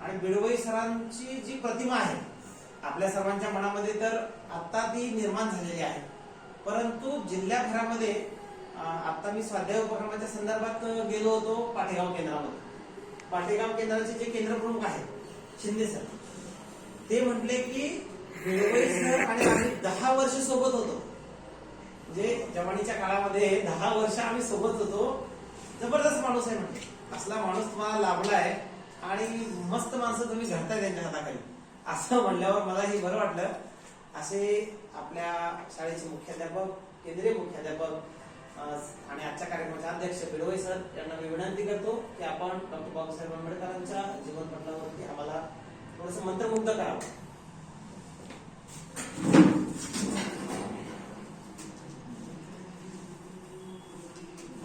आणि बिडवई सरांची जी प्रतिमा आहे आपल्या सर्वांच्या मनामध्ये तर आता ती निर्माण झालेली आहे, परंतु जिल्ह्याभरामध्ये आता मी स्वाध्याय उपक्रमाच्या संदर्भात गेलो होतो पाटेगाव केंद्रामध्ये. पाटेगाव केंद्राचे जे केंद्र प्रमुख आहेत शिंदे सर, ते म्हटले की बिडवई सर आणि आम्ही 10 वर्ष सोबत होतो, म्हणजे जवानीच्या काळामध्ये 10 वर्ष आम्ही सोबत होतो. जबरदस्त माणूस आहे म्हणजे, असला माणूस तुम्हाला लाभलाय आणि मस्त माणसं तुम्ही घडताय त्यांच्या हाताखाली असं म्हणल्यावर मलाही बरं वाटलं. असे आपल्या शाळेचे मुख्याध्यापक, केंद्रीय मुख्याध्यापक आणि आजच्या कार्यक्रमाचे अध्यक्ष बिडवई सर यांना मी विनंती करतो की आपण डॉक्टर बाबासाहेब आंबेडकरांच्या जीवनपटावरती आम्हाला थोडस मंत्रमुग्ध करावं.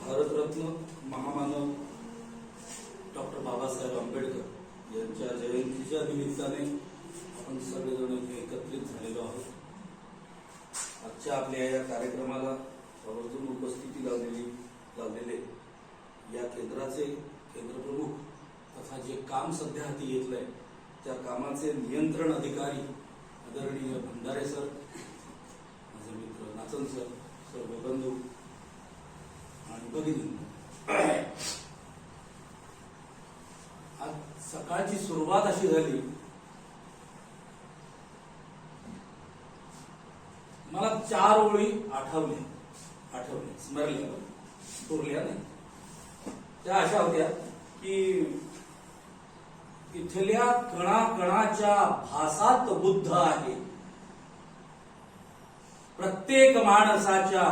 भारतरत्न महामानव डॉक्टर बाबासाहेब आंबेडकर यांच्या जयंतीच्या निमित्ताने आपण सगळेजण इथे एकत्रित झालेलो आहोत. आजच्या आपल्या या कार्यक्रमाला आवर्जून उपस्थिती लावलेले या केंद्राचे केंद्रप्रमुख तथा जे काम सध्या हाती घेतलंय त्या कामाचे नियंत्रण अधिकारी आदरणीय भंडारे सर, माझे मित्र नाचन सर, सर्व बंधू आणि भगिनी, आज सकाळची सुरुवात अशी झाली, मला 4 ओळी आठवल्या, स्मरल्या, पुरल्या नाही. त्या अशा होत्या की इथल्या कणाकणाच्या भासात बुद्ध आहे, प्रत्येक माणसाच्या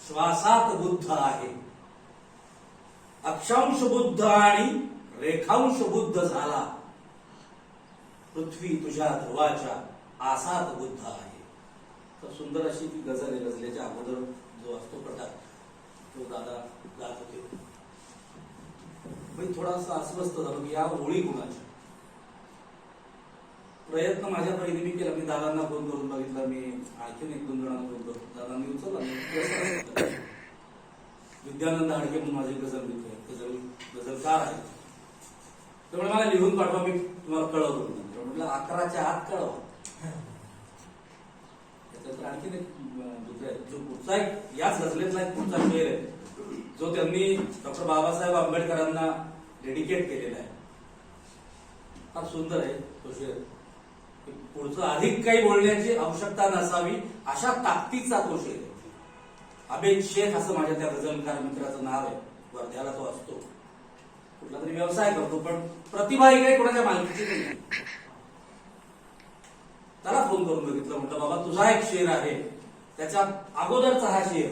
श्वासात बुद्ध आहे, अक्षांश बुद्ध आणि रेखांश बुद्ध झाला, पृथ्वी तुझ्या ध्रुवाच्या आसात बुद्ध आहे. तर सुंदर अशी ती गझल आहे. गझलेच्या अगोदर जो असतो प्रकार तो दादा गात होते. मी थोडासा अस्वस्थ झालो की या ओळी कुणाच्या. प्रयत्न माझ्या परीने मी केला. मी दादांना फोन करून बघितला, मी आणखीन 1-2 जणांना फोन करून दादांनी उचलला. विद्यानंद हाडके म्हणून माझे गझल मित्र आहेत, गझलकार आहेत. त्यामुळे मला लिहून पाठवा, मी तुम्हाला कळवतो. म्हटलं 11च्या आत कळवा. त्याच्यानंतर आणखीन एक दुसरा जो पुढचा एक याच गझलेतला एक पुढचा शेर आहे जो त्यांनी डॉक्टर बाबासाहेब आंबेडकरांना डेडिकेट केलेला आहे. फार सुंदर आहे तो शेर. पुढचं अधिक काही बोलण्याची आवश्यकता नसावी अशा ताकदीचा तो शेर आहे. अबेद शेख असं माझ्या त्या गझलकार मित्राचं नाव आहे. वर्ध्याला तो असतो, कुठला तरी व्यवसाय करतो, पण प्रतिभा ही काही कोणाच्या मालकीची नाही. त्याला फोन करून बघितलं, म्हटलं बाबा तुझा एक शेर आहे, त्याच्या अगोदरचा हा शेर,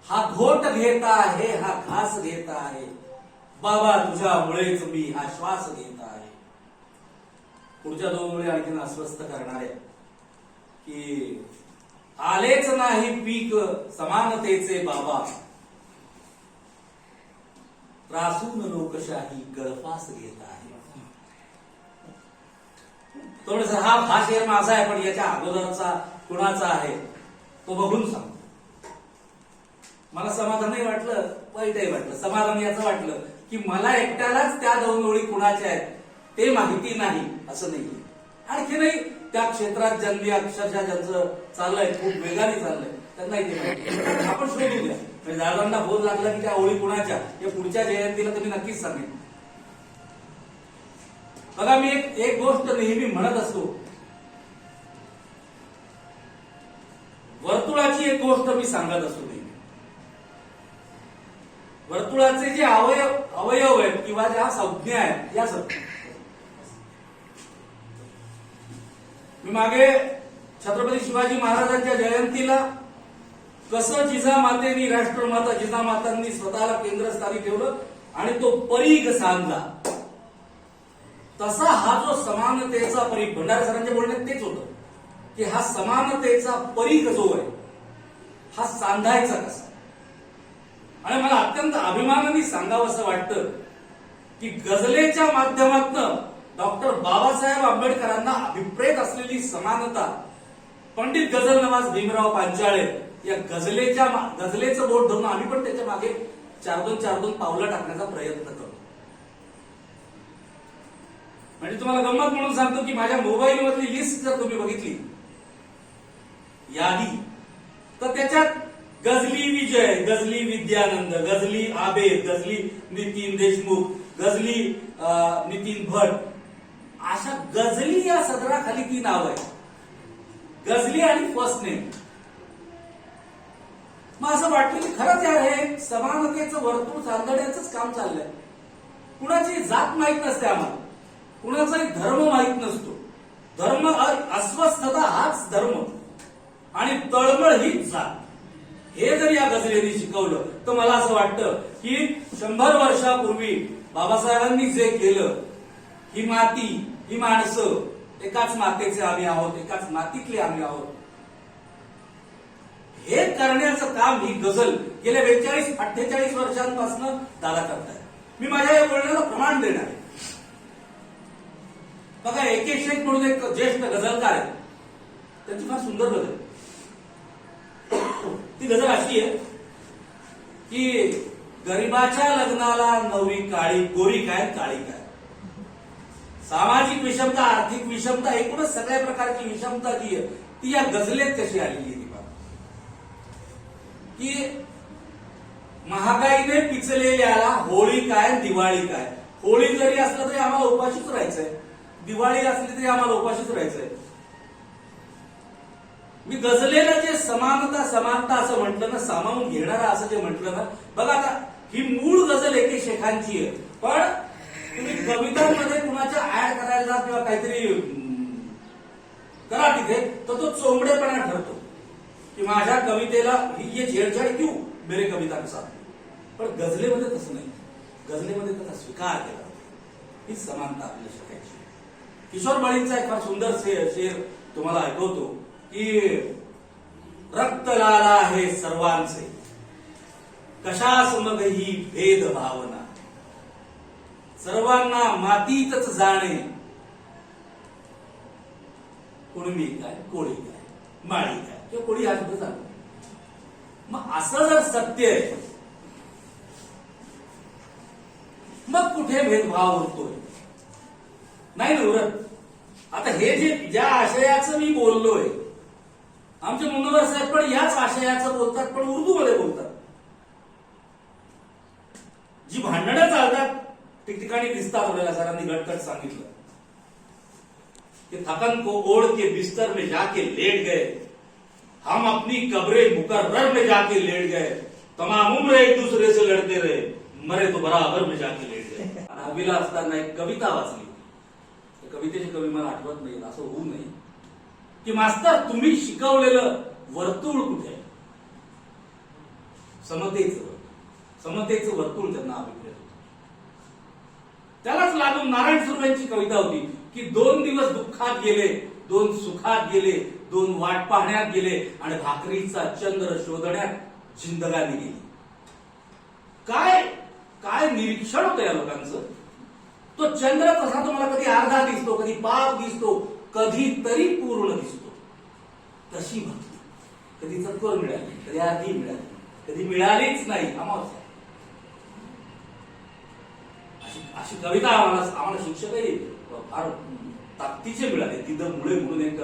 हा घोट घेता आहे, हा घास घेता आहे, बाबा तुझ्यामुळेच मी हा श्वास घेता आहे. पुढच्या 2 ओळी आणखीन अस्वस्थ करणारे की आलेच नाही पीक समानतेचे बाबा, त्रासून लोकशाही गळफास घेत आहे. थोडस हा शेर माझा आहे, पण याच्या अगोदरचा कुणाचा आहे तो बघून सांगतो. मला समाधानही वाटलं, वाईटही वाटलं. समाधान याचं वाटलं की मला एकट्यालाच त्या 2 ओळी कुणाच्या आहेत ते माहिती नाही असं नाही. आणखीनही त्या क्षेत्रात ज्यांनी अक्षरशः ज्यांचं चाललंय, खूप वेगाने चाललंय, त्यांनाही ते माहिती. आपण शोधू द्या. म्हणजे दादांना फोन लागला की त्या ओळी कुणाच्या हे पुढच्या जयंतीला तुम्ही नक्कीच सांगेन. बघा, मी एक गोष्ट नेहमी म्हणत असतो, वर्तुळाची एक गोष्ट मी सांगत असतो नेहमी. वर्तुळाचे जे अवयव आहेत किंवा ज्या संज्ञा आहेत, या संज्ञा मी मागे छत्रपती शिवाजी महाराजांच्या जयंतीला कसं जिजामातेनी, राष्ट्रमाता जिजामातांनी स्वतःला केंद्रस्थानी ठेवलं आणि तो परीघ सांगला, तसा हा जो समानतेचा परीघ, भंडारे सरांच्या बोलण्यात तेच होतं की हा समानतेचा परीघ जो आहे हा सांधायचा कसा. आणि मला अत्यंत अभिमानाने सांगावं असं वाटतं की गझलेच्या माध्यमातून डॉक्टर बाबासाहेब आंबेडकरांना अभिप्रेत असलेली समानता पंडित गझल नवाज भीमराव पांचाळे या गझलेचं बोट धरून आम्ही पण त्याच्या मागे 4-2 पावलं टाकण्याचा प्रयत्न करतो. मी तुम्हाला गंमत म्हणून सांगतो की माझ्या मोबाईल मधली लिस्ट जर तुम्ही बघितली यादी, तर त्याच्यात गझली विजय, गझली विद्यानंद, गझली आबेद, गझली नितीन देशमुख, गझली नितीन भट, अशा गझली या सदराखाली ती नाव आहे. गझली आणि फर्स्ट नेम. मग असं वाटतं की खरंच यार हे समानतेचं वर्तुळ चांदण्याचंच काम चाललंय. कुणाची जात माहीत नसते आम्हाला, कुणाचाही धर्म माहीत नसतो. धर्म अस्वस्थता हाच धर्म आणि तळमळ हीच जात. हे जर या गझलेने शिकवलं तर मला असं वाटतं की 100 वर्षापूर्वी बाबासाहेबांनी जे केलं, ही माती, ही माणसं, एकाच मातेचे आम्ही आहोत, एकाच मातीतले आम्ही आहोत, हे करण्याचं काम ही गझल गेल्या 42-48 वर्षांपासून दादा करताय. मी माझ्या या बोलण्याला प्रमाण देणार आहे. बघा, AK शेख म्हणून एक ज्येष्ठ गझलकार आहे, त्यांची फार सुंदर गझल. ती गझल अशी आहे की गरिबाच्या लग्नाला नवरी काळी, गोरी काय काळी काय. सामाजिक विषमता, आर्थिक विषमता, एकूणच सगळ्या प्रकारची विषमता जी आहे ती या गझलेत कशी आलेली आहे. की महागाईने पिचलेल्याला होळी काय, दिवाळी काय. होळी जरी असलं तरी आम्हाला उपाशीच राहायचंय, दिवाळी असली तरी आम्हाला उपाशीच राहायचंय. मी गझलेला जे समानता समानता असं म्हटलं ना, सामावून घेणारा असं जे म्हटलं ना, बघा आता ही मूळ गझल AK शेखांची आहे, पण तुम्ही कवितांमध्ये कुणाच्या ऍड करायला जा किंवा काहीतरी करा तिथे, तर तो चोंबडेपणा ठरतो की माझ्या कवितेला ही ये छेडछाड क्यों मेरे कविता के साथ. पण गझलेमध्ये तसं नाही. गझलेमध्ये त्याचा स्वीकार केला, ही समानता आपल्याला शिकायची. किशोर माळींचा एक फार सुंदर शेर तुम्हाला ऐकवतो की रक्त लाला आहे सर्वांचे, कशास मग ही भेद भावना. सर्वांना मातीतच जाणे, कुणबी काय, कोळी काय, माळी काय किंवा कोळी हा सुद्धा जाणतो. मग असं जर सत्य आहे, मग कुठे भेदभाव होतोय? नाही ना उरत. आता हे जे ज्या आशयाचं मी बोललोय, आमचे मुनव्वर साहेब पण याच आशयाचं बोलतात, पण उर्दू मध्ये बोलतात. जी भांडणं चालतात ठिकठिकाणी दिसतात. आपल्याला सरांनी गटकट सांगितलं कि थकन को ओढ़ के बिस्तर में जाके लेट गए, हम अपनी कब्रे मुकर्रर में जाके लेट गए, तमाम उम्र एक दूसरे से लड़ते रहे, मरे तो बराबर में जाके लेट गए. 10वीला असताना एक कविता वाचली. कवितेची कवी मला आठवत नाही, असं होऊ नये की मास्तर तुम्ही शिकवलेलं वर्तुळ कुठे? समतेचं वर्तुळ त्यांना अभिप्रेत होतं. त्यालाच लागून नारायण सुर्वेंची कविता होती की 2 दिवस दुःखात गेले, 2 सुखात गेले, 2 वाट पाहण्यात गेले आणि भाकरीचा चंद्र शोधण्यात जिंदगानी गेली. काय काय निरीक्षण होतं या लोकांचं. तो चंद्र तसा तुम्हाला कधी अर्धा दिसतो, कधी पाव दिसतो, कधीतरी पूर्ण दिसतो. तशी भक्ती कधी चतकोर मिळाली, कधी अर्धी मिळाली, कधी मिळालीच नाही. अमावस्या अशी कविता आम्हाला शिक्षकही फार ताकदीचे मिळाले. तिथं मुळे म्हणून एक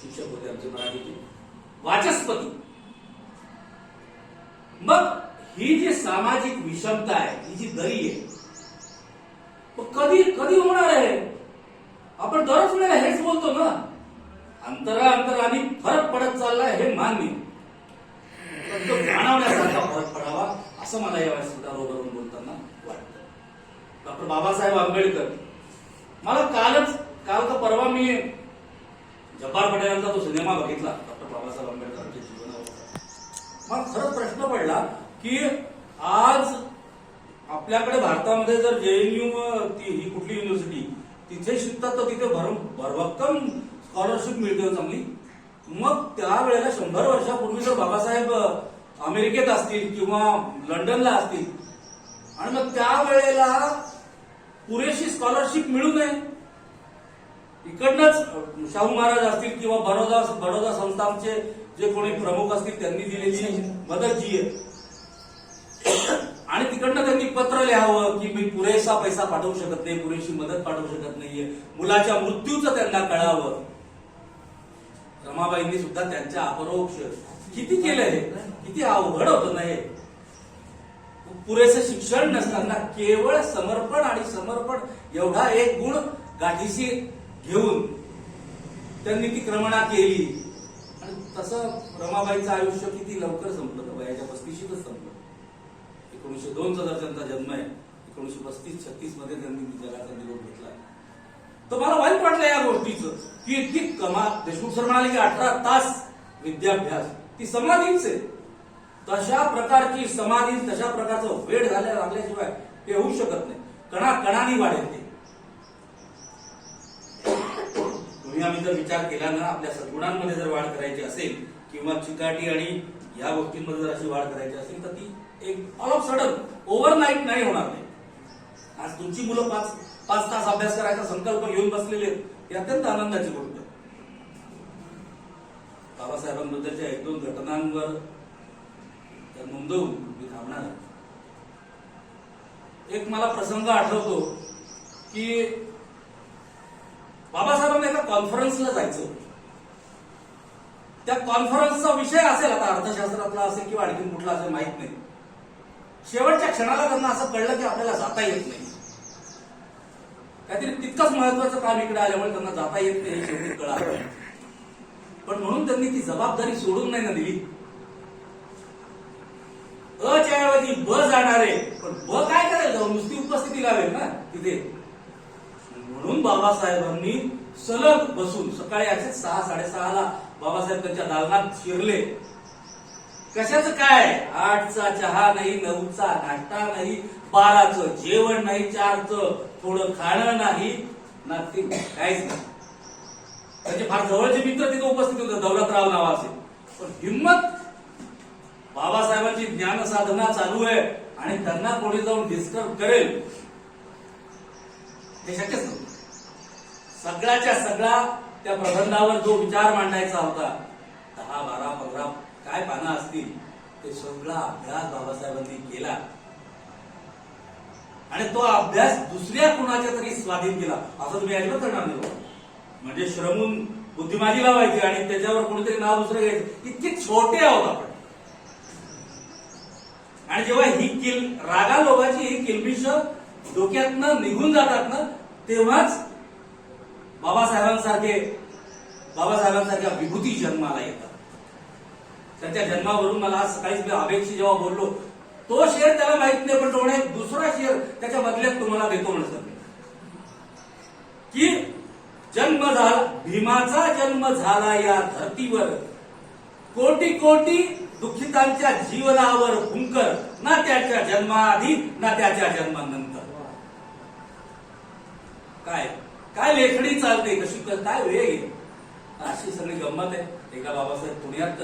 शिक्षक होते आमचे मराठीचे, वाचस्पती. मग ही जी सामाजिक विषमता आहे, ही जी दरी आहे, कधी कधी होणार आहे? आपण दरच वेळेला हेच बोलतो ना, अंतरांतराने फरक पडत चाललाय हे मान्य, पण तो जाणवण्यासारखा फरक पडावा असं मला या व्यासपीठावरून बोलताना वाटतं. डॉक्टर बाबासाहेब आंबेडकर, मला काल का परवा मी जब्बार पटेलांचा तो सिनेमा बघितला डॉक्टर बाबासाहेब आंबेडकरांच्या जीवनावर. मला खरंच प्रश्न पडला की आज आपल्याकडे भारतामध्ये जर JNU ही कुठली युनिव्हर्सिटी तिथे शिकतात तर तिथे भरभक्कम स्कॉलरशिप मिळते चांगली. मग त्यावेळेला 100 वर्षापूर्वी जर बाबासाहेब अमेरिकेत असतील किंवा लंडनला असतील आणि मग त्यावेळेला पुरेशी स्कॉलरशिप मिळू नये, इकडनंच शाहू महाराज असतील किंवा बडोदा संस्थानचे जे कोणी प्रमुख असतील त्यांनी दिलेली मदत जी आहे आणि तिकडनं त्यांनी एक पत्र लिहावं की मी पुरेसा पैसा पाठवू शकत नाही, पुरेशी मदत पाठवू शकत नाहीये, मुलाच्या मृत्यूचं त्यांना कळावं. रमाबाईंनी सुद्धा त्यांच्या अपरोक्ष किती केलं हे, किती अवघड होतं नाही. पुरेसं शिक्षण नसताना केवळ समर्पण आणि समर्पण एवढा एक गुण गाठीशी घेऊन त्यांनी ती क्रमणा केली. आणि तसं रमाबाईचं आयुष्य किती लवकर संपलं तर वयाच्या 35शीतच संपलं. 1902चा जर त्यांचा जन्म आहे, 1935-36 मध्ये त्यांनी जगाचा निरोप घेतला. तर मला वाईट वाटलं या गोष्टीचं की इतकी कमाल. देशमुख सर म्हणाले की 18 तास विद्याभ्यास, ती समाधीच आहे. तशा प्रकारची समाधी, तशा प्रकारचं वेळ लागल्याशिवाय हे होऊ शकत नाही. कणाकणाने वाढेल ते. तुम्ही आम्ही जर विचार केला ना, आपल्या सद्गुणांमध्ये जर वाढ करायची असेल किंवा चिकाटी आणि या गोष्टींमध्ये जर अशी वाढ करायची असेल तर ती एक ऑल ऑफ सडन ओव्हरनाईट नाही होणार नाही. आज तुमची मुलं 5 तास अभ्यास करायचा संकल्प घेऊन बसलेले आहेत, ही अत्यंत आनंदाची गोष्ट आहे. बाबासाहेबांबद्दलच्या 1-2 घटनांवर नोंदवून मी थांबणार आहे. एक मला प्रसंग आठवतो की बाबासाहेबांना एका कॉन्फरन्सला जायचं होतं. त्या कॉन्फरन्सचा विषय असेल, आता अर्थशास्त्रातला असेल किंवा आणखी कुठला असेल माहित नाही. शेवटच्या क्षणाला त्यांना असं कळलं की आपल्याला जाता येत नाही. काहीतरी तितकंच महत्वाचं काम इकडे आल्यामुळे त्यांना जाता येत नाही हे शेवटी कळालं. पण म्हणून त्यांनी ती जबाबदारी सोडून नाही ना दिली. अच्या ऐवजी ब जाणारे, पण ब काय करेल, जाऊन नुसती उपस्थिती लावेल ना तिथे. म्हणून बाबासाहेबांनी सलग बसून सकाळी असे 6-6:30ला बाबासाहेब त्यांच्या दालनात शिरले. कशाचं काय, 8चा चहा नाही, 9चा नाश्ता नाही, 12चं जेवण नाही, 4चं थोडं खाणं नाही, नथिंग, काहीच नाही. त्यांचे फार जवळचे मित्र तिथे उपस्थित होते, दौलतराव नावाचे. पण हिंमत, बाबासाहेबांची ज्ञान साधना चालू आहे आणि त्यांना कोणी जाऊन डिस्टर्ब करेल हे शक्यच नव्हतं. सगळ्याच्या सगळा त्या प्रबंधावर जो विचार मांडायचा होता, 10, 12, 15 काय पानं असतील, ते सगळा अभ्यास बाबासाहेबांनी केला. आणि तो अभ्यास दुसऱ्या कुणाच्या तरी स्वाधीन केला असं तुम्ही अजिबात करणार नाही. म्हणजे श्रमून बुद्धिमानी लावायची आणि त्याच्यावर कोणीतरी नाव दुसरं घ्यायचं, इतके छोटे आहोत आपण. आणि जेव्हा ही रागा लोभाची ही किलबिश डोक्यातनं निघून जातात ना, तेव्हाच बाबासाहेबांसारख्या विभूती जन्माला येतात. त्यांच्या जन्मावरून मला आज सकाळीच मी आवेगशी जेव्हा बोललो, तो शेर त्याला माहित नाही, पण तो म्हणे दुसरा शेर त्याच्या बदल्यात तुम्हाला देतो म्हणतात की जन्म झाला, भीमाचा जन्म झाला या धरतीवर, कोटी कोटी दुःखितांच्या जीवनावर हुंकर, ना त्याच्या जन्माआधी ना त्याच्या जन्मानंतर. काय काय लेखणी चालते, कशी काय वेळ आहे, अशी सगळी गंमत आहे. एका बाबासाहेब पुण्यात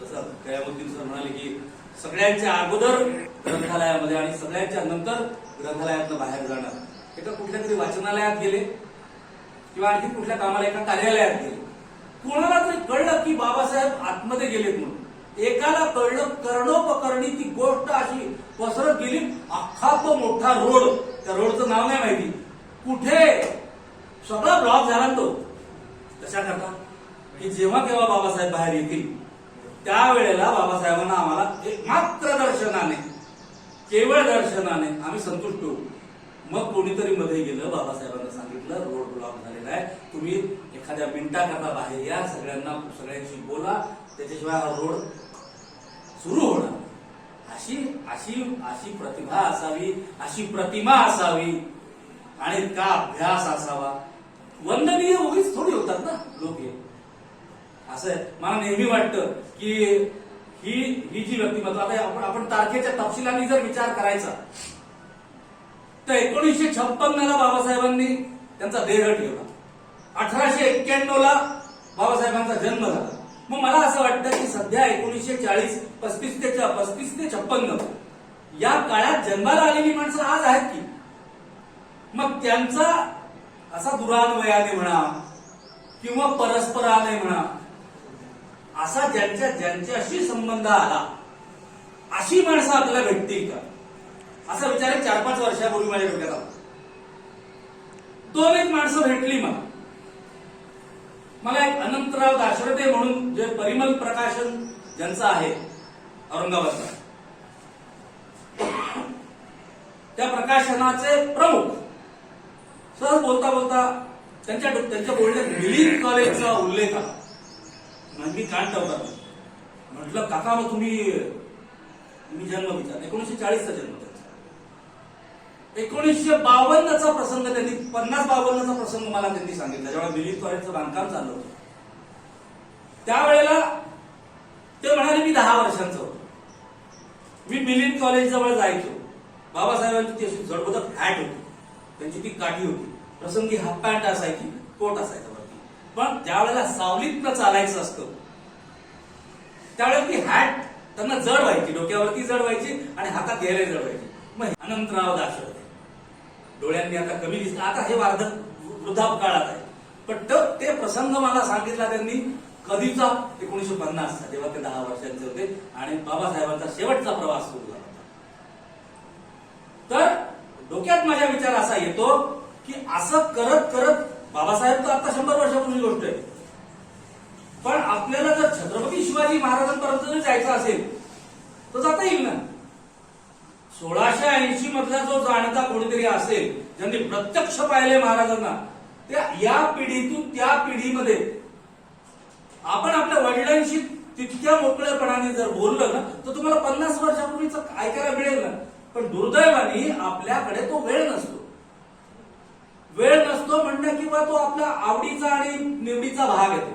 जसं कयामुद्दीन सर म्हणाले की सगळ्यांच्या अगोदर ग्रंथालयामध्ये आणि सगळ्यांच्या नंतर ग्रंथालयातनं बाहेर जाणार. एका कुठल्या तरी वाचनालयात गेले किंवा आणखी कुठल्या कामाला एका कार्यालयात गेले, कोणाला तरी कळलं की बाबासाहेब आतमध्ये गेलेत म्हणून. एकाला कळलं, कर्णोपकर्णी ती गोष्ट अशी पसरत गेली. अख्खा तो मोठा रोड, त्या रोडचं नाव नाही माहिती, कुठे सगळा ब्लॉक झाला तो. कशा करता की जेव्हा केव्हा बाबासाहेब बाहेर येतील त्यावेळेला बाबासाहेबांना आम्हाला एक मात्र दर्शनाने, केवळ दर्शनाने आम्ही संतुष्ट होऊ. मग कोणीतरी मध्ये गेलं, बाबासाहेबांना सांगितलं रोड ब्लॉक झालेला आहे, तुम्ही एखाद्या मिनिटाकरता बाहेर या, सगळ्यांशी बोला, त्याच्याशिवाय हा रोड सुरू होणार. अशी प्रतिभा असावी, अशी प्रतिमा असावी आणि इतका अभ्यास असावा. वंदनीय उगीच थोडी होतात ना लोक हे. असं मला नेहमी वाटतं की ही जी व्यक्तिमत्व, आता आपण तारखेच्या तपशिलांनी जर विचार करायचा तर 1956ला बाबासाहेबांनी त्यांचा देह ठेवला, 1891ला बाबासाहेबांचा जन्म झाला. मग मला असं वाटतं की सध्या 1940, 35 ते 56 या काळात जन्माला आलेली माणसं आज आहेत की, मग त्यांचा असा दुरान्वयाने म्हणा किंवा परस्पराने म्हणा असा ज्यांच्याशी संबंध आला, अशी माणसं आपल्याला भेटतील का? असा विचार एक 4-5 वर्षापूर्वी माझ्या डोक्यात आला. 2 एक माणसं भेटली मला एक अनंतराव दाशरथे म्हणून, जे परिमल प्रकाशन ज्यांचं आहे औरंगाबादला, त्या प्रकाशनाचे प्रमुख. सहज बोलता बोलता त्यांच्या बोलण्यात मिलिंद कॉलेजचा उल्लेख आला. मी कान ठेवतात. म्हटलं काका, मग तुम्ही जन्म विचार. 1940चा जन्म त्यांचा. 1952चा प्रसंग त्यांनी, 50-52चा प्रसंग मला त्यांनी सांगितला, जेव्हा मिलिंद कॉलेजचं बांधकाम चाललं होतं. त्यावेळेला ते म्हणाले मी 10 वर्षांचं होतो. मी मिलिंद कॉलेज जवळ जायचो. बाबासाहेबांची ती अशी जडबदक हॅट होती, त्यांची ती काठी होती, प्रसंगी हाफ पॅन्ट असायची, कोट असायचा वरती. पण ज्यावेळेला सावलीतनं चालायचं असतं त्यावेळेला ती हॅट त्यांना जड व्हायची, डोक्यावरती जड व्हायची आणि हातात घ्यायला जड व्हायची. मग अनंतराव दाशरथे डोळ्यांनी आता कमी दिसत, आता हे वृद्धापकाळात आहे. पण ते प्रसंग मला सांगितला त्यांनी कधीचा, 1950चा, जेव्हा ते 10 वर्षांचे होते आणि बाबासाहेबांचा शेवटचा प्रवास सुरू झाला होता. तर डोक्यात माझ्या विचार असा येतो की असं करत करत, बाबासाहेब तर आता 100 वर्षापूर्वी गोष्ट आहे, पण आपल्याला जर छत्रपती शिवाजी महाराजांपर्यंत जर जायचं असेल तर जाता येईल ना. 1680 मधला जो जाणता कोणीतरी असेल, ज्यांनी प्रत्यक्ष पाहिले महाराजांना, त्या या पिढीतून त्या पिढीमध्ये आपण आपल्या वडिलांशी तितक्या मोकळेपणाने जर बोललं ना, तर तुम्हाला 50 वर्षापूर्वीच ऐकायला मिळेल ना. पण दुर्दैवाने आपल्याकडे तो वेळ नसतो. वेळ नसतो म्हणणं किंवा तो आपल्या आवडीचा आणि निवडीचा भाग येतो,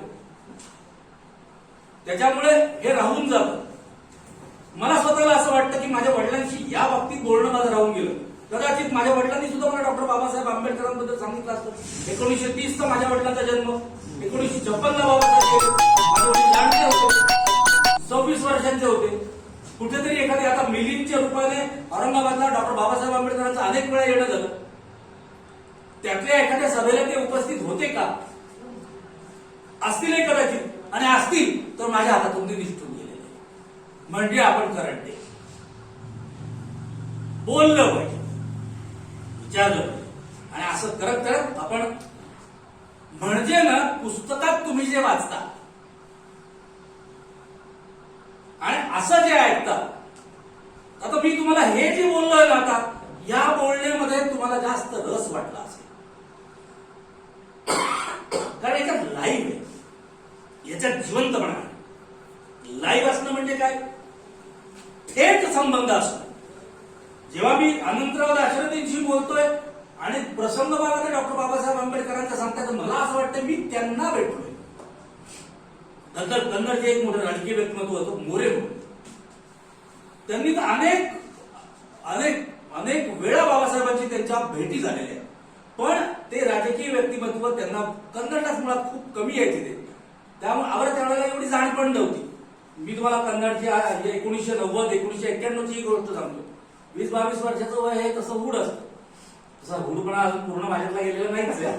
त्याच्यामुळे हे राहून जातं. मला स्वतःला असं वाटतं की माझ्या वडिलांशी या बाबतीत बोलणं माझं राहून गेलं. कदाचित माझ्या वडिलांनी सुद्धा मला डॉक्टर बाबासाहेब आंबेडकरांबद्दल सांगितलं असतं. 1930चा माझ्या वडिलांचा जन्म, 1956ला बाबासाहेब माझे वडील जाणते होते, 26 वर्षांचे होते. कुठेतरी एखाद्या, आता मिलिंदच्या रूपाने औरंगाबादला डॉक्टर बाबासाहेब आंबेडकरांचं अनेक वेळा येणं झालं. त्यातल्या एखाद्या सभेला ते उपस्थित होते का? असतील कदाचित, आणि असतील तर माझ्या हातातून ते निष्ठून गेलेले. म्हणजे आपण करंटे बोललं पाहिजे, विचारलं पाहिजे. आणि असं करत करत आपण, म्हणजे ना, पुस्तकात तुम्ही जे वाचता आणि असं जे ऐकता, आता मी तुम्हाला हे जे बोललोय ना, आता या बोलण्यामध्ये तुम्हाला जास्त रस वाटला असेल, कारण याच्यात लाईव्ह आहे, याच्यात जिवंतपणा आहे. लाईव्ह असणं म्हणजे काय? थेट संबंध असणं. जेव्हा मी अनंतराव दाशरथेंशी बोलतोय आणि प्रसंग मला ते डॉक्टर बाबासाहेब आंबेडकरांचा सांगतात, तर मला असं वाटतं मी त्यांना भेटलोय. नंतर कन्नडचे एक मोठे राजकीय व्यक्तिमत्व होतं, मोरे म्हणून. त्यांनी तर अनेक अनेक अनेक वेळा बाबासाहेबांची त्यांच्या भेटी झालेल्या आहेत. पण ते राजकीय व्यक्तिमत्व त्यांना कन्नडात मुळात खूप कमी यायचे ते, त्यामुळे आवर त्यावेळेला एवढी जाण पण नव्हती. मी तुम्हाला कन्नडची 1990-1991 ची गोष्ट सांगतो. 20-22 वर्षाचं वय आहे, तसं हुड असतं. तसा हुडपणा अजून पूर्ण माझ्यातला गेलेला नाहीच आहे.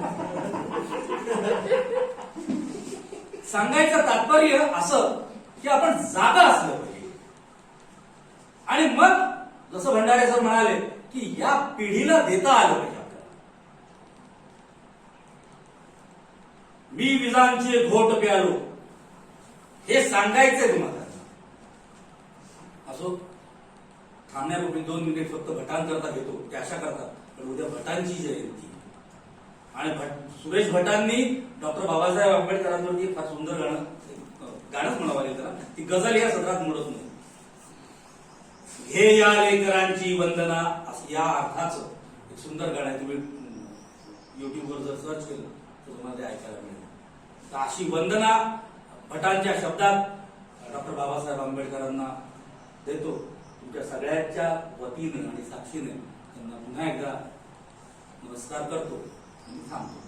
सांगायचं तात्पर्य असं की आपण जागा असलं पाहिजे. आणि मग जसं भंडारे सर म्हणाले की या पिढीला देता आलं पाहिजे आपल्याला. मी विजांचे घोट प्यालो हे सांगायचंय तुम्हाला. असो, थांबण्यापूर्वी 2 मिनिट फक्त भटांकरता घेतो, ते अशा करतात. पण उद्या भटांची जयंती आणि सुरेश भटांनी डॉक्टर बाबासाहेब आंबेडकरांवरती फार सुंदर गाणंच म्हणावं लागेल त्याला, ती गझल या सत्रात म्हणत नाही. हे या लेकरांची वंदना, या अर्थाचं एक सुंदर गाणं आहे. तुम्ही युट्यूबवर जर सर्च केलं तर तुम्हाला ते ऐकायला मिळेल. तर अशी वंदना भटांच्या शब्दात डॉक्टर बाबासाहेब आंबेडकरांना देतो. तुमच्या सगळ्यांच्या वतीने आणि साक्षीने त्यांना पुन्हा एकदा नमस्कार करतो आणि थांबतो.